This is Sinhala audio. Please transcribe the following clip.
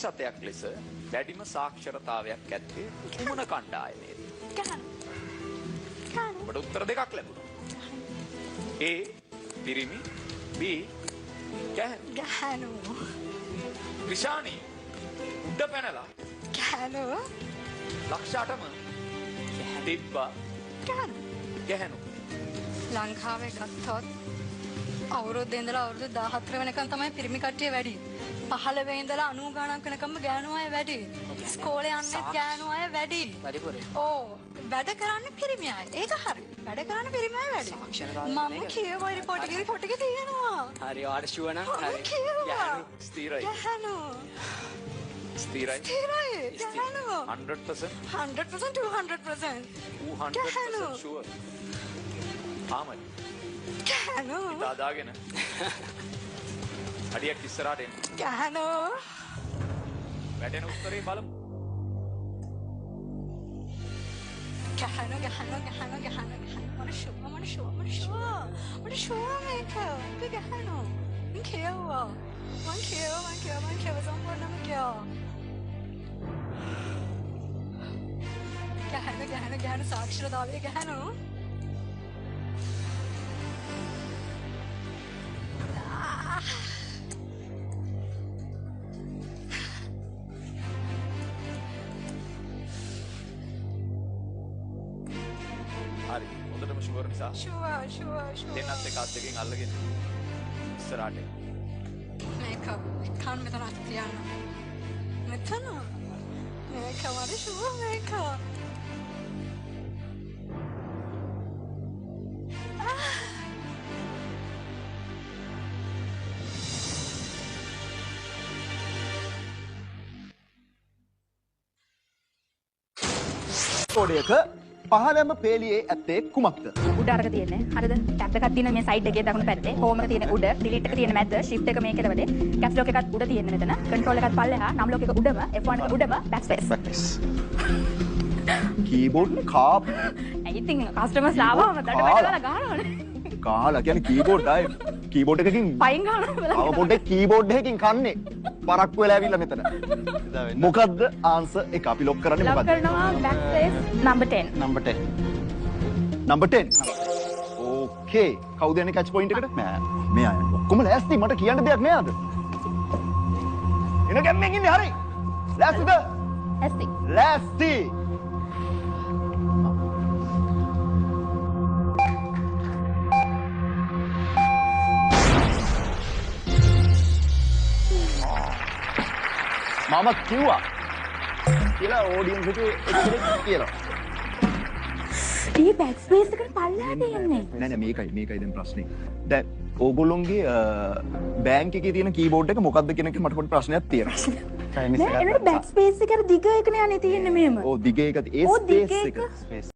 සතයක් ලෙස වැඩිම සාක්ෂරතාවයක් ඇත්තේ කුමන කණ්ඩායමේද? ඔබට උත්තර දෙකක් ලැබුණා. A පිරිමි, B ගැහණු. ක්‍රිෂානි උඩ පැනලා ගැහණු. ලක්ෂාටම තිබ්බා ගැහණු. ලංකාවේ ගත්තොත් අවුරුද්දේ ඉඳලා අවුරුදු 14 වෙනකන් තමයි පිරිමි කට්ටිය වැඩි. 15 ඉඳලා 90 ගණන් වෙනකම්ම ගෑනු අය වැඩි. ඉස්කෝලේ යන්නේ ගෑනු අය වැඩි. ඕ වැඩ කරන්නේ පිරිමි අය. ඒක හරි. වැඩ කරන්නේ පිරිමි අය වැඩි. මම කියවයි රිපෝට් එකේ තියෙනවා. හරි ඔයාලට ෂුවර් නම් හරි. ගැහණු. ස්ථිරයි. ගැහණු. ස්ථිරයි. ස්ථිරයි. ගැහණු. 100%. 100% 200%. 200% sure. ආමයි. ගැහණු. දාදාගෙන. අඩියක් ඉස්සරහට එන්න. ගැහණු. වැටෙන උත්තරේ බලමු. ගැහණු. මට ෂුවර් මේක. ගැහණු. මං කියවුවා සම්පූර්ණයෙන්ම කියවා. ගැහණු සාක්ෂරතාවයේ ගැහණු. හරි. හොඳටම ෂුවර් නිසා ෂුවර්. දෙන්නත් එක අත් දෙකෙන් අල්ලගෙන ඉස්සරහට එන්න. මේක කන් මෙතන තියන්න. මෙතන. මේක මට ෂුවර් මේක. කෝඩයක පහළම පේලියේ ඇත්තේ කුමක්ද? උඩ අරක තියෙන්නේ. හරිද? ටැප් එකක් තියෙන මේ සයිඩ් එකේ දකුණු පැත්තේ. හෝම් එක තියෙන උඩ, ඩිලීට් එක තියෙන මැද, ෂිෆ්ට් එක මේ කෙළවරේ. කැප්ස් ලොක් එකත් උඩ තියෙන මෙතන. කන්ට්‍රෝල් එකත් පල්ලෙහා, නම් ලොක් එක උඩම, F1 එක උඩම, බෑක්ස්පේස්. කීබෝඩ් කාප් ඇයි ඉතින් කස්ටමර්ස් ආවම දඩ බඩ ගහනවනේ. කාලා කියන්නේ කීබෝඩ් ආයේ කීබෝඩ් එකකින් පයින් ගහනවා. ආව පොඩ්ඩක් කීබෝඩ් එකකින් කන්නේ. පරක්කු වෙලා ඇවිල්ලා මෙතන. මොකද්ද ආන්සර් එක අපි ලොක් කරන්නේ ලොක් මොකද්ද? කරනවා බෑක්ස්පේස් number 10. number 10. number 10. ඕකේ. කවුද යන්නේ කැච් පොයින්ට් එකට? මෙයා යන්නේ. ඔක්කොම ලෑස්ති මට කියන්න දෙයක් නෑද? එන ගැම්මෙන් ඉන්නේ හරි. ලෑස්තිද? ඇස්ති. ලෑස්ති. මම කිව්වා කියලා ඔඩියන්ස් එකේ එක්කෙනෙක් කියලා. මේ බෑක්ස්පේස් එකට පල්ලෙහාට යන්නේ. නෑ මේකයි දැන් ප්‍රශ්නේ. දැන් ඕගොල්ලොන්ගේ බෑන්ක් එකේ තියෙන කීබෝඩ් එක මොකක්ද කියන එක මට පොඩි ප්‍රශ්නයක් තියෙනවා. නෑ එනට බෑක්ස්පේස් එක අර දිග එකනේ යන්නේ තියෙන්නේ මෙහෙම. ඔව් දිග එක ඒ ස්පේස් එක.